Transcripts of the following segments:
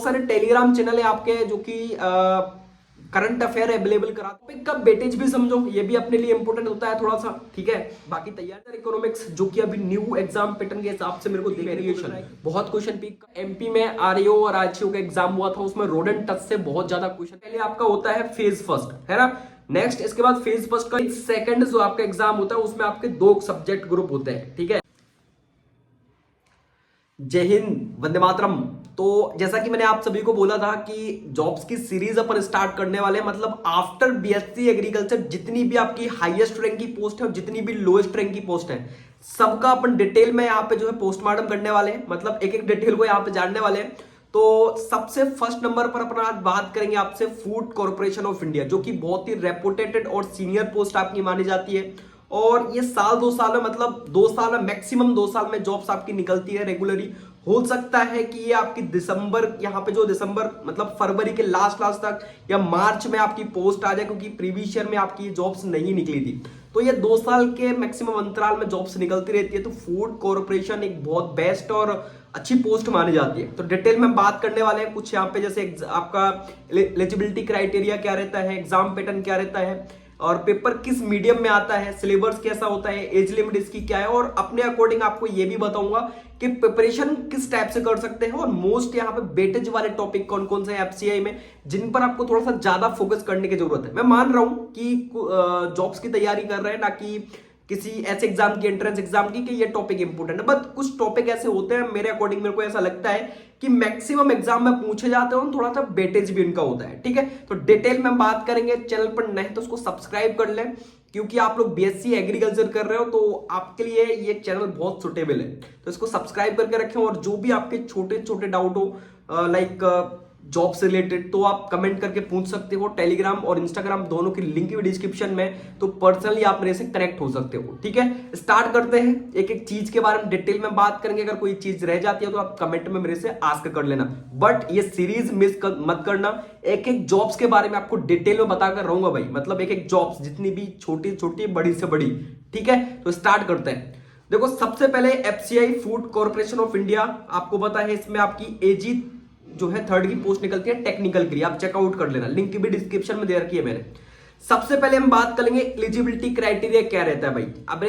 बहुत सारे Telegram channel है आपके जो कि करंट अफेयर अवेलेबल करा, टॉपिक का वेटेज भी समझो, ये भी अपने लिए इंपॉर्टेंट होता है थोड़ा सा, ठीक है। बाकी तैयार इकोनॉमिक्स जो कि अभी न्यू एग्जाम पैटर्न के हिसाब से मेरे को वेरिएशन बहुत क्वेश्चन पीक एमपी में आरएओ और आरएचओ का एग्जाम हुआ था, उसमें रोडन टच से बहुत ज्यादा क्वेश्चन। पहले आपका होता है फेज फर्स्ट, है ना। नेक्स्ट इसके बाद फेज फर्स्ट का सेकंड जो आपका एग्जाम होता है उसमें आपके 2 सब्जेक्ट ग्रुप होते हैं, ठीक है। जय हिंद, वंदे मातरम। तो जैसा कि मैंने आप सभी को बोला था कि जॉब्स की सीरीज अपन स्टार्ट करने वाले हैं, मतलब आफ्टर बीएससी एग्रीकल्चर जितनी भी आपकी हाईएस्ट रैंक की पोस्ट है और जितनी भी लोएस्ट रैंक की पोस्ट है, सबका अपन डिटेल में यहाँ पे जो है पोस्टमार्टम करने वाले हैं, मतलब एक एक डिटेल को यहाँ पे जानने वाले हैं। तो सबसे फर्स्ट नंबर पर अपन आज बात करेंगे आपसे फूड कॉर्पोरेशन ऑफ इंडिया, जो कि बहुत ही रेपुटेटेड और सीनियर पोस्ट आपकी मानी जाती है। और ये साल 2 साल में, मतलब 2 साल में, मैक्सिमम 2 साल में जॉब्स आपकी निकलती है रेगुलरली। हो सकता है कि ये आपकी दिसंबर, यहाँ पे जो दिसंबर मतलब फरवरी के लास्ट तक या मार्च में आपकी पोस्ट आ जाए, क्योंकि प्रीवियस ईयर में आपकी जॉब्स नहीं निकली थी। तो ये 2 साल के मैक्सिमम अंतराल में जॉब्स निकलती रहती है। तो फूड कॉर्पोरेशन एक बहुत बेस्ट और अच्छी पोस्ट मानी जाती है। तो डिटेल में बात करने वाले हैं कुछ यहाँ पे, जैसे आपका एलिजिबिलिटी क्राइटेरिया क्या रहता है, एग्जाम पैटर्न क्या रहता है, और पेपर किस मीडियम में आता है, सिलेबस कैसा होता है, एज लिमिट इसकी क्या है, और अपने अकॉर्डिंग आपको ये भी बताऊंगा कि प्रिपरेशन किस टाइप से कर सकते हैं। और मोस्ट यहाँ पे वेटेज वाले टॉपिक कौन कौन से हैं एफसीआई में, जिन पर आपको थोड़ा सा ज्यादा फोकस करने की जरूरत है। मैं मान रहा हूं कि जॉब्स की तैयारी कर रहे हैं, ना कि किसी ऐसे एग्जाम की, एंट्रेंस एग्जाम की, कि ये टॉपिक इंपोर्टेंट है। बट कुछ टॉपिक ऐसे होते हैं मेरे अकॉर्डिंग, मेरे को ऐसा लगता है कि मैक्सिमम एग्जाम में पूछे जाते हैं, थोड़ा सा वेटेज भी इनका होता है, ठीक है। तो डिटेल में बात करेंगे। चैनल पर नए तो उसको सब्सक्राइब कर लें, क्योंकि आप लोग बीएससी एग्रीकल्चर कर रहे हो तो आपके लिए ये चैनल बहुत सुटेबल है। तो इसको सब्सक्राइब करके रखें, और जो भी आपके छोटे छोटे डाउट हो लाइक जॉब से रिलेटेड, तो आप कमेंट करके पूछ सकते हो। टेलीग्राम और इंस्टाग्राम दोनों की लिंक भी डिस्क्रिप्शन में, तो पर्सनली आप मेरे से कनेक्ट हो सकते हो, ठीक है। स्टार्ट करते हैं, एक एक चीज के बारे में डिटेल में बात करेंगे। अगर कोई चीज रह जाती है तो आप कमेंट में मेरे से आस्क कर लेना, बट ये सीरीज मत करना। एक एक जॉब्स के बारे में आपको डिटेल में बताकर रहूंगा भाई, मतलब एक एक जॉब्स जितनी भी छोटी छोटी बड़ी से बड़ी, ठीक है। तो स्टार्ट करते हैं। देखो, सबसे पहले FCI food corporation of India, आपको पता है इसमें आपकी एजी जो है 3rd की पोस्ट निकलती है टेक्निकल के लिए, आप चेकआउट कर लेना, लिंक भी डिस्क्रिप्शन में दे रखी है मैंने। सबसे पहले हम बात करेंगे एलिजिबिलिटी क्राइटेरिया क्या रहता है भाई। अब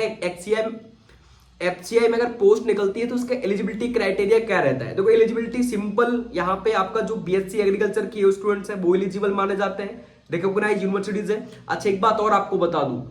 एफसीआई में अगर पोस्ट निकलती है तो उसका एलिजिबिलिटी क्राइटेरिया क्या रहता है। देखो, एलिजिबिलिटी सिंपल, यहाँ पे आपका जो बीएससी एग्रीकल्चर की स्टूडेंट्स है वो एलिजिबल माने जाते हैं, रिकॉग्नाइज्ड यूनिवर्सिटीज है। अच्छा, एक बात और आपको बता दूं,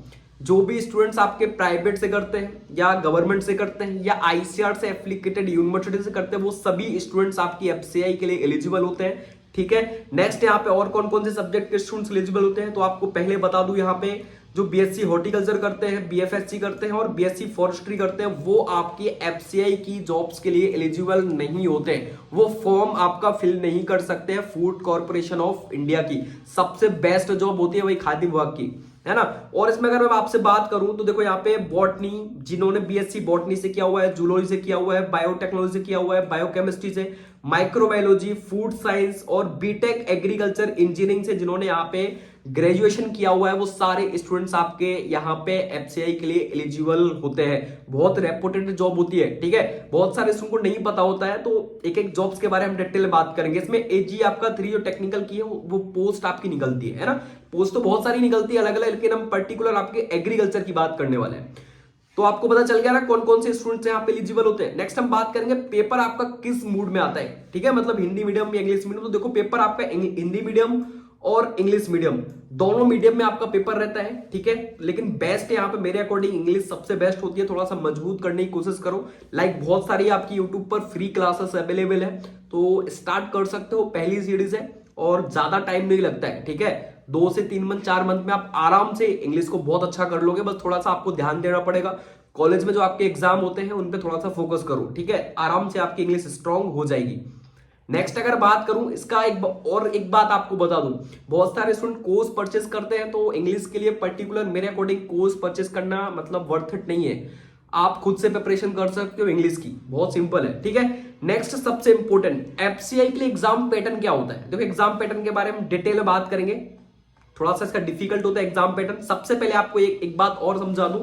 जो भी स्टूडेंट्स आपके प्राइवेट से करते हैं या गवर्नमेंट से करते हैं या आईसीआर से एप्लीकेटेड यूनिवर्सिटी से करते हैं, वो सभी स्टूडेंट्स आपकी एफसीआई के लिए एलिजिबल होते हैं, ठीक है। नेक्स्ट यहाँ पे और कौन कौन से सब्जेक्ट के स्टूडेंट्स एलिजिबल होते हैं, तो आपको पहले बता दूं, यहाँ पे जो बीएससी हॉर्टिकल्चर करते हैं, बीएफएससी करते हैं और बीएससी फॉरेस्ट्री करते हैं, वो आपकी एफसीआई की जॉब्स के लिए एलिजिबल नहीं होते हैं। वो फॉर्म आपका फिल नहीं कर सकते हैं। फूड कॉर्पोरेशन ऑफ इंडिया की सबसे बेस्ट जॉब होती है वही खाद्य विभाग की, है ना। और इसमें अगर मैं आपसे बात करूं तो देखो, यहाँ पे बॉटनी, जिन्होंने बीएससी बॉटनी से किया हुआ है, जूलॉजी से किया हुआ है, बायोटेक्नोलॉजी से किया हुआ है, बायोकेमिस्ट्री से, माइक्रोबायोलॉजी, फूड साइंस और बीटेक एग्रीकल्चर इंजीनियरिंग से जिन्होंने यहाँ पे ग्रेजुएशन किया हुआ है, वो सारे स्टूडेंट्स आपके यहाँ पे एफसीआई के लिए एलिजिबल होते हैं। बहुत रेपुटेड जॉब होती है, ठीक है। बहुत सारे स्टूडेंट को नहीं पता होता है, तो एक एक जॉब्स के बारे में डिटेल में बात करेंगे। इसमें एजी आपका 3 जो टेक्निकल की है वो पोस्ट आपकी निकलती है ना। पोस्ट तो बहुत सारी निकलती है अलग अलग, लेकिन हम पर्टिकुलर आपके एग्रीकल्चर की बात करने वाले हैं। तो आपको पता चल गया ना कौन कौन से स्टूडेंट्स यहाँ पे एलिजिबल होते हैं। नेक्स्ट हम बात करेंगे पेपर आपका किस मूड में आता है, ठीक है, मतलब हिंदी मीडियम या इंग्लिश मीडियम। तो देखो, पेपर आपका हिंदी मीडियम और इंग्लिश मीडियम दोनों मीडियम में आपका पेपर रहता है, ठीक है। लेकिन बेस्ट यहाँ पे मेरे अकॉर्डिंग इंग्लिश सबसे बेस्ट होती है। थोड़ा सा मजबूत करने की कोशिश करो, लाइक बहुत सारी आपकी यूट्यूब पर फ्री क्लासेस अवेलेबल है, तो स्टार्ट कर सकते हो। पहली सीरीज है और ज्यादा टाइम नहीं लगता है, ठीक है। 2 से 3 मंथ 4 मंथ में आप आराम से इंग्लिश को बहुत अच्छा कर लोगे। बस थोड़ा सा आपको ध्यान देना पड़ेगा। कॉलेज में जो आपके एग्जाम होते हैं उन पे थोड़ा सा फोकस करो, ठीक है। आराम से आपकी इंग्लिश स्ट्रांग हो जाएगी। नेक्स्ट अगर बात करूं इसका, एक बात आपको बता दूं, बहुत सारे स्टूडेंट कोर्स परचेस करते हैं, तो इंग्लिश के लिए पर्टिकुलर मेरे अकॉर्डिंग कोर्स परचेस करना मतलब वर्थ इट नहीं है। आप खुद से प्रिपरेशन कर सकते हो इंग्लिश की, बहुत सिंपल है, ठीक है। नेक्स्ट सबसे इंपॉर्टेंट, एफसीआई के लिए एग्जाम पैटर्न क्या होता है। देखो, एग्जाम पैटर्न के बारे में डिटेल में बात करेंगे। थोड़ा सा इसका डिफिकल्ट होता है एग्जाम पैटर्न। सबसे पहले आपको एक बात और समझा दूं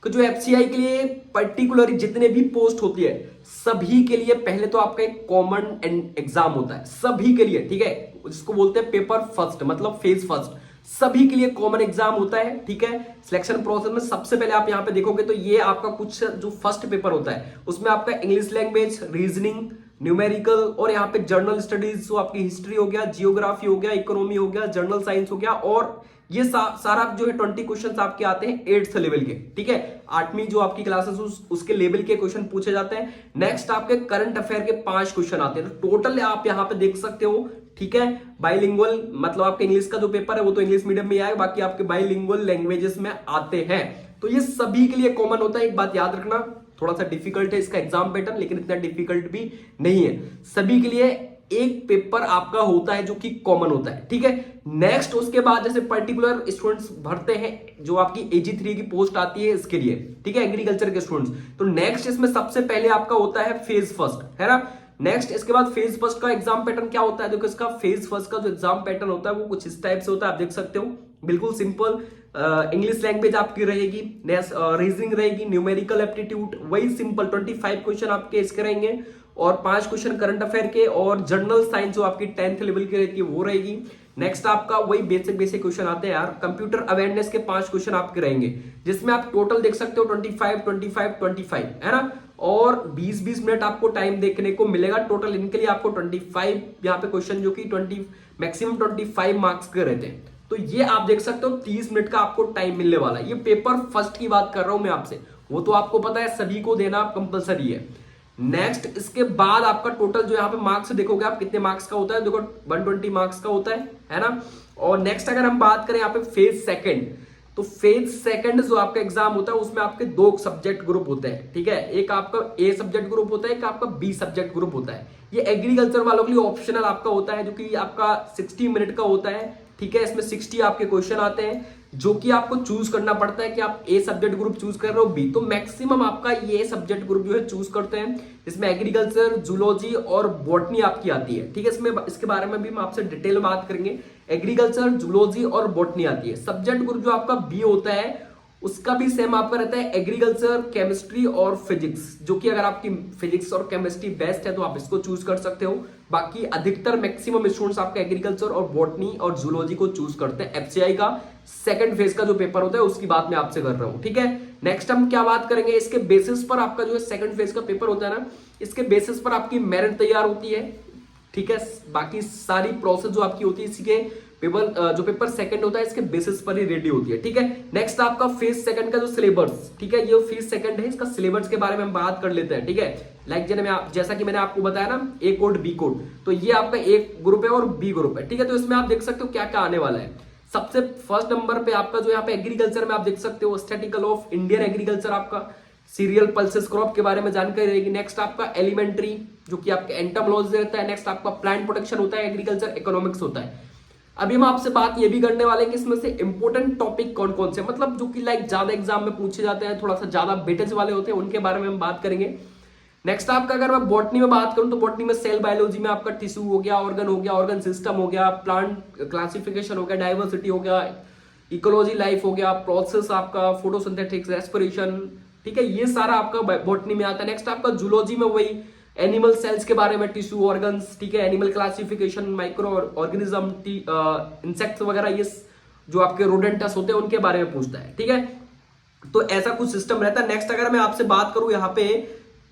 कि जो एफसीआई के लिए पर्टिकुलरली जितने भी पोस्ट होती है सभी के लिए पहले तो आपका एक कॉमन एग्जाम होता है सभी के लिए, ठीक है, जिसको बोलते हैं पेपर फर्स्ट, मतलब फेज फर्स्ट, सभी के लिए कॉमन एग्जाम होता है, ठीक है। सिलेक्शन प्रोसेस में सबसे पहले आप यहां पे देखोगे तो ये आपका कुछ जो फर्स्ट पेपर होता है उसमें आपका इंग्लिश लैंग्वेज, रीजनिंग, न्यूमेरिकल और यहाँ पे जर्नल स्टडीज, जो आपकी हिस्ट्री हो गया, जियोग्राफी हो गया, इकोनॉमी हो गया, जनरल साइंस हो गया, और ये सारा जो है 20 क्वेश्चंस आपके आते हैं 8th लेवल के, ठीक है। 8वीं जो आपकी क्लासेस उसके लेवल के क्वेश्चन पूछे जाते हैं। नेक्स्ट आपके करंट अफेयर के 5 क्वेश्चन आते हैं। तो टोटल आप यहाँ पे देख सकते हो, ठीक है, बाइलिंगुअल, मतलब आपके इंग्लिश का जो पेपर है वो तो इंग्लिश मीडियम में आएगा, बाकी आपके बाइलिंगुअल लैंग्वेजेस में आते हैं। तो ये सभी के लिए कॉमन होता है। एक बात याद रखना, थोड़ा सा डिफिकल्ट है इसका एग्जाम पैटर्न, लेकिन इतना डिफिकल्ट भी नहीं है। सभी के लिए एक पेपर आपका होता है जो कि कॉमन होता है, ठीक है। नेक्स्ट उसके बाद जैसे पर्टिकुलर स्टूडेंट्स भरते हैं जो आपकी AG3 की पोस्ट आती है इसके लिए, ठीक है, एग्रीकल्चर के स्टूडेंट्स, तो नेक्स्ट इसमें सबसे पहले आपका होता है फेज फर्स्ट, है ना। नेक्स्ट इसके बाद फेज फर्स्ट का एग्जाम पैटर्न क्या होता है, देखो इसका फेज फर्स्ट का जो एग्जाम पैटर्न होता है वो कुछ इस टाइप से होता है, आप देख सकते हो, बिल्कुल सिंपल। इंग्लिश लैंग्वेज आपकी रहेगी, रीजनिंग रहेगी, न्यूमेरिकल एप्टीट्यूड, वही सिंपल 25 क्वेश्चन आपके इसके रहेंगे, और 5 क्वेश्चन करंट अफेयर के, और जनरल साइंस जो आपकी 10th लेवल की रहती है वो रहेगी। नेक्स्ट आपका वही बेसिक क्वेश्चन आते हैं यार, कंप्यूटर अवेयरनेस के 5 क्वेश्चन आपके रहेंगे, जिसमें आप टोटल देख सकते हो 25 है ना, और 20-20 मिनट आपको टाइम देखने को मिलेगा टोटल इनके लिए। आपको 25 यहाँ पे क्वेश्चन जो कि 20 मैक्सिमम 25 मार्क्स के रहते हैं, तो ये आप देख सकते हो 30 मिनट का आपको टाइम मिलने वाला है। ये पेपर फर्स्ट की बात कर रहा हूं मैं आपसे, वो तो आपको पता है सभी को देना कंपलसरी है। नेक्स्ट इसके बाद आपका टोटल जो यहाँ पे मार्क्स देखोगे आप कितने मार्क्स का होता है, देखो 120 मार्क्स का होता है ना। और नेक्स्ट अगर हम बात करें यहाँ पे फेज सेकंड, तो फेज सेकंड जो आपका एग्जाम होता है उसमें आपके 2 सब्जेक्ट ग्रुप होते हैं, ठीक है। एक आपका A सब्जेक्ट ग्रुप होता है, एक आपका B सब्जेक्ट ग्रुप होता है। ये एग्रीकल्चर वालों के लिए ऑप्शनल आपका होता है, जो कि आपका 60 मिनट का होता है, ठीक है। इसमें 60 आपके क्वेश्चन आते हैं, जो कि आपको चूज करना पड़ता है कि आप A सब्जेक्ट ग्रुप चूज कर रहे हो B, तो मैक्सिमम आपका ये सब्जेक्ट ग्रुप जो है चूज करते हैं। इसमें एग्रीकल्चर, जूलॉजी और बॉटनी आपकी आती है, ठीक है। इसमें इसके बारे में भी हम आपसे डिटेल में बात करेंगे। एग्रीकल्चर, जूलॉजी और बॉटनी आती है। सब्जेक्ट ग्रुप जो आपका B होता है उसका भी सेम आपका रहता है, एग्रीकल्चर, केमिस्ट्री और फिजिक्स, जो कि अगर आपकी फिजिक्स और केमिस्ट्री बेस्ट है तो आप इसको चूज कर सकते हो। बाकी अधिकतर मैक्सिमम स्टूडेंट्स आपका एग्रीकल्चर और बॉटनी और जूलॉजी को चूज करते हैं। एफसीआई का सेकंड फेज का जो पेपर होता है उसकी बात मैं आपसे कर रहा हूं, ठीक है। नेक्स्ट हम क्या बात करेंगे, इसके बेसिस पर आपका जो है सेकंड फेज का पेपर होता है ना, इसके बेसिस पर आपकी मेरिट तैयार होती है, ठीक है। बाकी सारी प्रोसेस जो आपकी होती है इसी के पेपर, जो पेपर सेकंड होता है इसके बेसिस पर ही रेडी होती है, ठीक है। नेक्स्ट आपका फेज सेकंड का जो सिलेबस, ठीक है, ये फेज सेकंड है, इसका सिलेबस के बारे में हम बात कर लेते हैं, ठीक है। जैसा कि मैंने आपको बताया ना, A कोड B कोड, तो ये आपका एक ग्रुप है और B ग्रुप है, ठीक है। तो इसमें आप देख सकते हो क्या क्या आने वाला है। सबसे फर्स्ट नंबर पे आपका जो यहाँ पे एग्रीकल्चर में आप देख सकते हो स्टैटिस्टिकल ऑफ इंडियन एग्रीकल्चर, आपका सीरियल पल्सेस क्रॉप के बारे में जानकारी रहेगी। नेक्स्ट आपका एलिमेंट्री जो कि आपका एंटोमोलॉजी रहता है। नेक्स्ट आपका प्लांट प्रोटेक्शन होता है, एग्रीकल्चर इकोनॉमिक्स होता है। अभी हम आपसे बात ये भी करने वाले हैं कि इसमें से इंपोर्टेंट टॉपिक कौन कौन से, मतलब जो कि लाइक ज्यादा एग्जाम में पूछे जाते हैं, थोड़ा सा ज्यादा वेटेज वाले होते हैं, उनके बारे में हम बात करेंगे। नेक्स्ट आपका अगर मैं बॉटनी में बात करूं तो बॉटनी में सेल बायोलॉजी में आपका टिश्यू हो गया, ऑर्गन सिस्टम हो गया, प्लांट क्लासिफिकेशन हो गया, डाइवर्सिटी हो गया, इकोलॉजी लाइफ हो गया, प्रोसेस आपका फोटोसिंथेटिक्स, रेस्पिरेशन, ठीक है, ये सारा आपका बॉटनी में आता है। नेक्स्ट आपका जूलॉजी में वही एनिमल सेल्स के बारे में, टिश्यू, ऑर्गन्स, ठीक है, animal classification, micro organism, insects वगैरह, ये जो आपके रोडेंटस होते हैं उनके बारे में पूछता है, ठीक है। तो ऐसा कुछ सिस्टम रहता है। नेक्स्ट अगर मैं आपसे बात करूं यहाँ पे,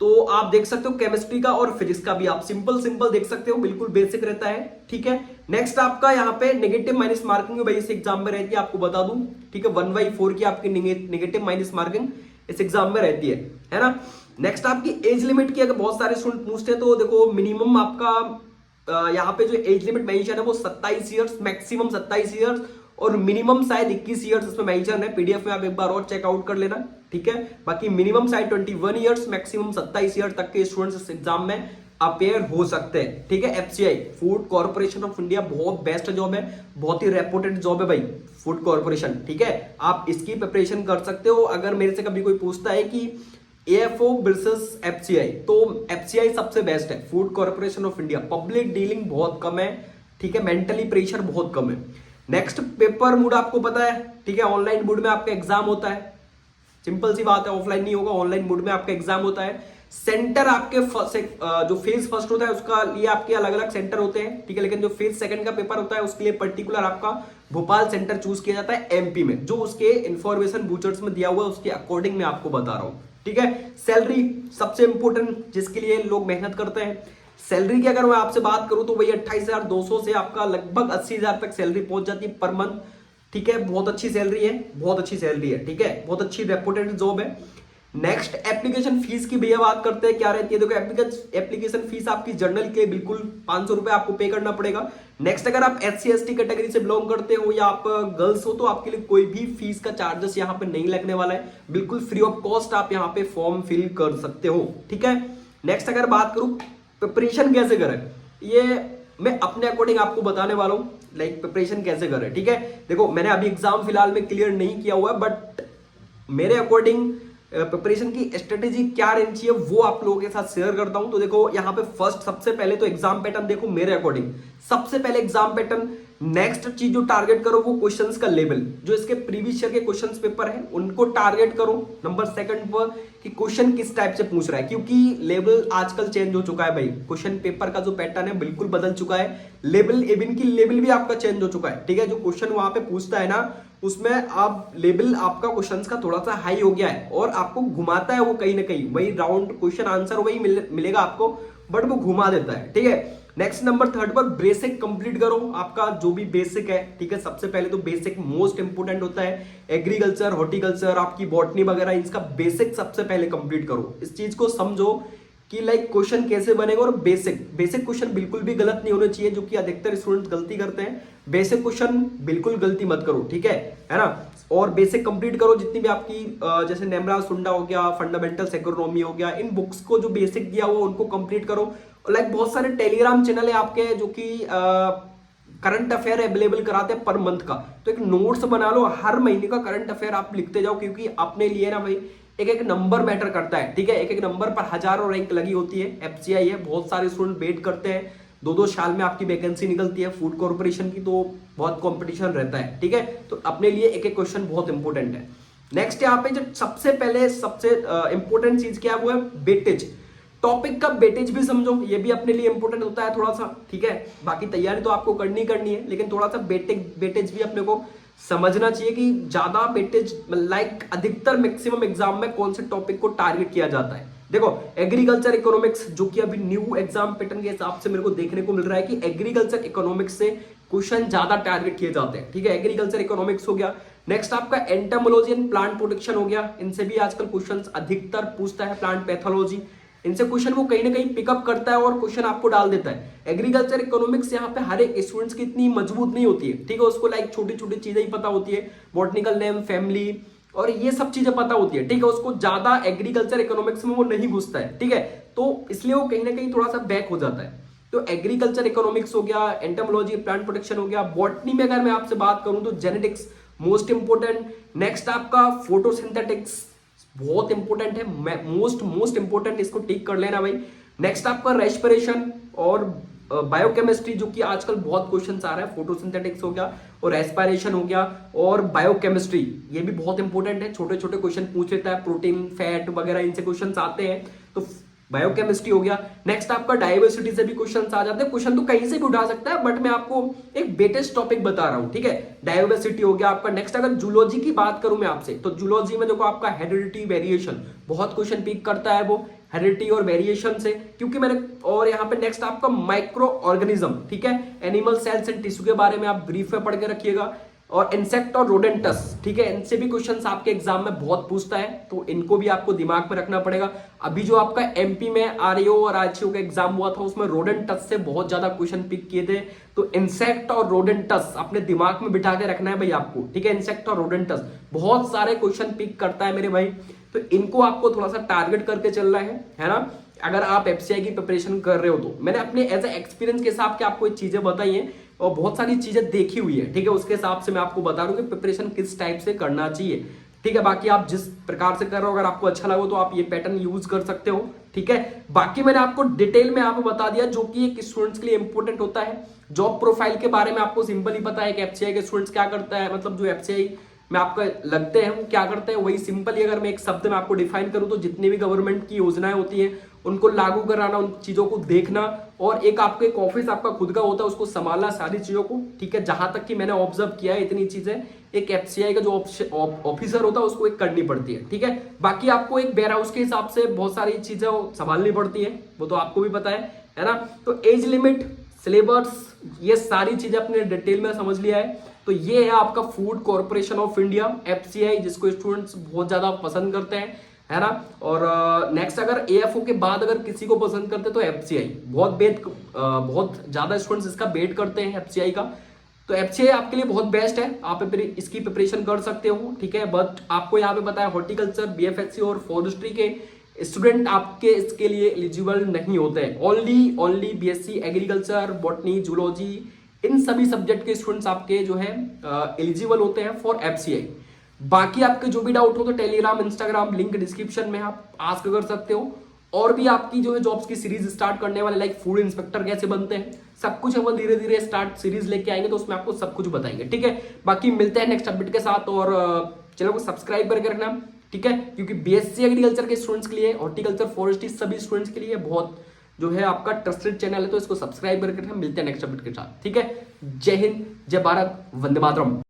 तो आप देख सकते हो केमिस्ट्री का और फिजिक्स का भी आप सिंपल देख सकते हो, बिल्कुल बेसिक रहता है, ठीक है। नेक्स्ट आपका यहाँ पे नेगेटिव माइनस मार्किंग भाई इस एग्जाम में रहती है, आपको बता दूं, ठीक है। 1/4 की आपकी नेगेटिव माइनस मार्किंग इस एग्जाम में रहती है ना। नेक्स्ट आपकी एज लिमिट की अगर बहुत सारे स्टूडेंट पूछते हैं तो देखो मिनिमम आपका यहाँ पे जो एज लिमिट मेंशन है वो 27 ईयर्स, मैक्सिमम 27 ईयर्स, और मिनिमम शायद 21 ईयर्स इसमें मेंशन है। पीडीएफ में आप एक बार और चेकआउट कर लेना, ठीक है। बाकी मिनिमम शायद 21 ईयर्स, मैक्सिमम 27 ईयर तक के स्टूडेंट्स इस एग्जाम में अपेयर हो सकते हैं, ठीक है। FCI food corporation of India बहुत बेस्ट जॉब है, बहुत ही रेपुटेड जॉब है भाई, फूड कॉर्पोरेशन, ठीक है। आप इसकी प्रिपरेशन कर सकते हो। अगर मेरे से कभी कोई पूछता है कि एएफओ वर्सेस एफसीआई, तो एफसीआई सबसे बेस्ट है, food corporation of India. Public dealing बहुत कम है, ठीक है, मेंटली प्रेशर बहुत कम है। नेक्स्ट पेपर मोड आपको पता है, ठीक है, ऑनलाइन मोड में आपका एग्जाम होता है, सिंपल सी बात है, ऑफलाइन नहीं होगा, ऑनलाइन मोड में आपका एग्जाम होता है। सेंटर आपके जो फेज फर्स्ट होता है उसका लिए आपके अलग अलग सेंटर होते हैं, ठीक है, लेकिन जो फेज सेकंड का पेपर होता है उसके लिए पर्टिकुलर आपका भोपाल सेंटर चूज किया जाता है एमपी में, जो उसके इंफॉर्मेशन बूचर्स में दिया हुआ है उसके अकॉर्डिंग मैं आपको बता रहा हूं, ठीक है। सैलरी सबसे इंपॉर्टेंट जिसके लिए लोग मेहनत करते हैं। सैलरी की अगर मैं आपसे बात करूं तो वही 28,200 से आपका लगभग 80,000 तक सैलरी पहुंच जाती है पर मंथ, ठीक है। बहुत अच्छी सैलरी है, बहुत अच्छी सैलरी है, ठीक है, बहुत अच्छी रेपुटेड जॉब है। नेक्स्ट एप्लीकेशन फीस की भैया बात करते हैं, क्या रहती है। देखो एप्लीकेशन फीस आपकी जर्नल के लिए बिल्कुल 500 रुपए आपको पे करना पड़ेगा। नेक्स्ट अगर आप SC/ST कैटेगरी से बिलोंग करते हो या आप गर्ल्स हो तो आपके लिए कोई भी फीस का चार्जेस यहाँ पे नहीं लगने वाला है, बिल्कुल फ्री ऑफ कॉस्ट आप यहाँ पे फॉर्म फिल कर सकते हो, ठीक है। नेक्स्ट अगर बात करूं प्रिपरेशन कैसे करें, ये मैं अपने अकॉर्डिंग आपको बताने वाला हूं, लाइक प्रिपरेशन कैसे करें, ठीक है। देखो मैंने अभी एग्जाम फिलहाल में क्लियर नहीं किया हुआ है, बट मेरे अकॉर्डिंग प्रिपरेशन की स्ट्रेटेजी क्या रहनी चाहिए वो आप लोगों के साथ शेयर करता हूं। तो देखो यहाँ पे फर्स्ट सबसे पहले तो एग्जाम पैटर्न देखो मेरे अकॉर्डिंग, सबसे पहले एग्जाम पैटर्न। नेक्स्ट चीज जो टारगेट करो वो क्वेश्चंस का लेवल, जो इसके प्रीवियस ईयर के क्वेश्चंस पेपर है उनको टारगेट करो। नंबर सेकंड पर कि क्वेश्चन किस टाइप से पूछ रहा है, क्योंकि लेवल आजकल चेंज हो चुका है भाई, क्वेश्चन पेपर का जो पैटर्न है बिल्कुल बदल चुका है, लेवल इवन की लेवल भी आपका चेंज हो चुका है, ठीक है। जो क्वेश्चन वहां पे पूछता है ना उसमें आप लेवल आपका क्वेश्चंस का थोड़ा सा हाई हो गया है और आपको घुमाता है वो कहीं ना कहीं, वही राउंड क्वेश्चन आंसर वही मिलेगा आपको, बट वो घुमा देता है, ठीक है। नेक्स्ट नंबर थर्ड पर बेसिक कंप्लीट करो, आपका जो भी बेसिक है, ठीक है। सबसे पहले तो बेसिक मोस्ट इंपोर्टेंट होता है, एग्रीकल्चर, हॉर्टिकल्चर, आपकी बॉटनी वगैरह, इसका बेसिक सबसे पहले कंप्लीट करो। इस चीज को समझो कि लाइक क्वेश्चन कैसे बनेगा, और बेसिक क्वेश्चन बिल्कुल भी गलत नहीं होने चाहिए, जो कि अधिकतर स्टूडेंट गलती करते हैं। बेसिक क्वेश्चन बिल्कुल गलती मत करो, ठीक है ना। और बेसिक कंप्लीट करो जितनी भी आपकी जैसे नेमरा सुंडा हो गया, फंडामेंटल्स इकोनॉमी हो गया, इन बुक्स को जो बेसिक दिया हुआ उनको कंप्लीट करो। लाइक बहुत सारे टेलीग्राम चैनल है आपके जो कि करंट अफेयर अवेलेबल कराते हैं पर मंथ का, तो एक नोट्स बना लो, हर महीने का करंट अफेयर आप लिखते जाओ, क्योंकि अपने लिए ना भाई एक एक नंबर मैटर करता है, ठीक है। एक एक नंबर पर हजारों रैंक लगी होती है, FCI है, बहुत सारे स्टूडेंट वेट करते हैं, 2-2 साल में आपकी वैकेंसी निकलती है फूड कॉर्पोरेशन की, तो बहुत कंपटीशन रहता है, ठीक है। तो अपने लिए एक एक क्वेश्चन बहुत इंपॉर्टेंट है। नेक्स्ट यहाँ पे जो सबसे पहले सबसे इंपॉर्टेंट चीज क्या है वो है वेटेज, टॉपिक का वेटेज भी समझो, ये भी अपने लिए इंपॉर्टेंट होता है थोड़ा सा, ठीक है। बाकी तैयारी तो आपको करनी है, लेकिन थोड़ा सा वेटेज भी अपने को समझना चाहिए कि ज्यादा वेटेज लाइक अधिकतर मैक्सिमम एग्जाम में कौन से टॉपिक को टारगेट किया जाता है। देखो एग्रीकल्चर इकोनॉमिक्स, जो कि अभी न्यू एग्जाम पैटर्न के हिसाब से मेरे को देखने को मिल रहा है कि एग्रीकल्चर इकोनॉमिक्स से क्वेश्चन ज्यादा टारगेट किए जाते हैं, ठीक है। एग्रीकल्चर इकोनॉमिक्स हो गया। नेक्स्ट आपका एंटोमोलॉजी एंड प्लांट प्रोटेक्शन हो गया, इनसे भी आजकल क्वेश्चन अधिकतर पूछता है। प्लांट पैथोलॉजी, इनसे क्वेश्चन वो कहीं ना कहीं पिकअप करता है और क्वेश्चन आपको डाल देता है। एग्रीकल्चर इकोनॉमिक्स यहाँ पे हर एक स्टूडेंट्स की इतनी मजबूत नहीं होती है, ठीक है। उसको लाइक छोटी छोटी चीजें ही पता होती है, बॉटनिकल नेम, फैमिली और ये सब चीजें पता होती है, ठीक है। उसको ज्यादा एग्रीकल्चर इकोनॉमिक्स में वो नहीं घुसता है, ठीक है। तो इसलिए वो कहीं ना कहीं थोड़ा सा बैक हो जाता है। तो एग्रीकल्चर इकोनॉमिक्स हो गया, एंटोमोलॉजी, प्लांट प्रोटेक्शन हो गया। बॉटनी में अगर मैं आपसे बात करूं तो जेनेटिक्स मोस्ट इंपोर्टेंट। नेक्स्ट आपका फोटोसिंथेटिक्स बहुत इंपॉर्टेंट है, मोस्ट इंपॉर्टेंट, इसको टिक कर लेना भाई। नेक्स्ट आपका रेस्पिरेशन और बायोकेमिस्ट्री, जो कि आजकल बहुत क्वेश्चंस आ रहा है। फोटोसिंथेटिक्स हो गया और रेस्पिरेशन हो गया और बायोकेमिस्ट्री, ये भी बहुत इंपॉर्टेंट है, छोटे छोटे क्वेश्चन पूछ लेता है, प्रोटीन, फैट वगैरह इनसे क्वेश्चंस आते हैं, तो बायोकेमिस्ट्री हो गया। नेक्स्ट आपका डाइवर्सिटी से भी क्वेश्चंस आ जाते हैं, क्वेश्चन तो कहीं से भी उठा सकता है, बट मैं आपको एक वेटेज टॉपिक बता रहा हूं, ठीक है। डाइवर्सिटी हो गया आपका। नेक्स्ट अगर जूलॉजी की बात करूं मैं आपसे, तो जूलॉजी में देखो आपका हेरिडिटी, वेरिएशन, बहुत क्वेश्चन पिक करता है वो हेरिडिटी और वेरिएशन से, क्योंकि मैंने, और यहाँ पे नेक्स्ट आपका माइक्रो ऑर्गेनिज्म, ठीक है, एनिमल सेल्स एंड टिश्यू के बारे में आप ब्रीफ में पढ़ के रखिएगा। और इंसेक्ट और रोडेंटस, ठीक है, इनसे भी क्वेश्चंस आपके एग्जाम में बहुत पूछता है, तो इनको भी आपको दिमाग में रखना पड़ेगा। अभी जो आपका एमपी में आरएओ और आरएचओ का एग्जाम हुआ था उसमें रोडेंटस से बहुत ज्यादा क्वेश्चन पिक किए थे, तो इंसेक्ट और रोडेंटस अपने दिमाग में बिठा के रखना है भाई आपको, ठीक है। इंसेक्ट और रोडेंटस बहुत सारे क्वेश्चन पिक करता है मेरे भाई, तो इनको आपको थोड़ा सा टारगेट करके चलना है ना। अगर आप एफसीआई की प्रिपरेशन कर रहे हो तो मैंने अपने एज ए एक्सपीरियंस के हिसाब से आपको ये चीजें बताई हैं और बहुत सारी चीजें देखी हुई है, ठीक है। उसके हिसाब से मैं आपको बता रहा हूँ कि प्रिपरेशन किस टाइप से करना चाहिए, ठीक है। बाकी आप जिस प्रकार से कर रहे हो, अगर आपको अच्छा लगा तो आप ये पैटर्न यूज कर सकते हो, ठीक है। बाकी मैंने आपको डिटेल में आपको बता दिया जो कि एक स्टूडेंट्स के लिए इंपॉर्टेंट होता है। जॉब प्रोफाइल के बारे में आपको सिंपल ही पता है कि एफसीआई के स्टूडेंट्स क्या करता है, मतलब जो एफसीआई में आपका लगते हैं वो क्या करते हैं, वही सिंपली अगर मैं एक शब्द में आपको डिफाइन करूं तो जितनी भी गवर्नमेंट की योजनाएं होती हैं उनको लागू कराना, उन चीजों को देखना, और एक आपको एक ऑफिस आपका खुद का होता है उसको संभालना सारी चीजों को, ठीक है। जहां तक कि मैंने ऑब्जर्व किया है इतनी चीजें एक एफसीआई का जो ऑफिसर होता है उसको एक करनी पड़ती है, ठीक है। बाकी आपको एक वेयर हाउस के हिसाब से बहुत सारी चीजें संभालनी पड़ती है, वो तो आपको भी पता है ना। तो एज लिमिट, सिलेबस, ये सारी चीजें अपने डिटेल में समझ लिया है। तो ये है आपका food corporation of India, FCI, जिसको स्टूडेंट्स बहुत ज्यादा पसंद करते हैं, है ना। और नेक्स्ट अगर एएफओ के बाद अगर किसी को पसंद करते हैं तो एफसीआई, बहुत ज्यादा स्टूडेंट्स इसका वेट करते हैं एफसीआई का। तो एफसीआई आपके लिए बहुत बेस्ट है, आप इसकी प्रिपरेशन कर सकते हो, ठीक है। बट आपको यहाँ पे पता है हॉर्टिकल्चर, बीएफएससी और फॉरेस्ट्री के स्टूडेंट आपके इसके लिए एलिजिबल नहीं होते हैं। Only BSc agriculture, botany, zoology, इन सभी सब्जेक्ट के स्टूडेंट्स आपके जो है एलिजिबल होते हैं फॉर एफसीआई। बाकी आपके जो भी डाउट हो तो टेलीग्राम, इंस्टाग्राम, लिंक डिस्क्रिप्शन में आप आस्क कर सकते हो। और भी आपकी जो है जॉब्स की सीरीज स्टार्ट करने वाले, लाइक फूड इंस्पेक्टर कैसे बनते हैं, सब कुछ अपन धीरे धीरे स्टार्ट सीरीज लेके आएंगे, तो उसमें आपको सब कुछ बताएंगे, ठीक है। बाकी मिलते हैं नेक्स्ट अपडेट के साथ, और चैनल को सब्सक्राइब करके रखना, ठीक है, क्योंकि बीएससी एग्रीकल्चर के स्टूडेंट्स के लिए, हॉर्टिकल्चर, फॉरेस्ट्री सभी स्टूडेंट्स के लिए बहुत जो है आपका ट्रस्टेड चैनल है, तो इसको सब्सक्राइब करके रखना। मिलते हैं नेक्स्ट अपडेट के साथ, ठीक है। जय हिंद, जय भारत, वंदे मातरम।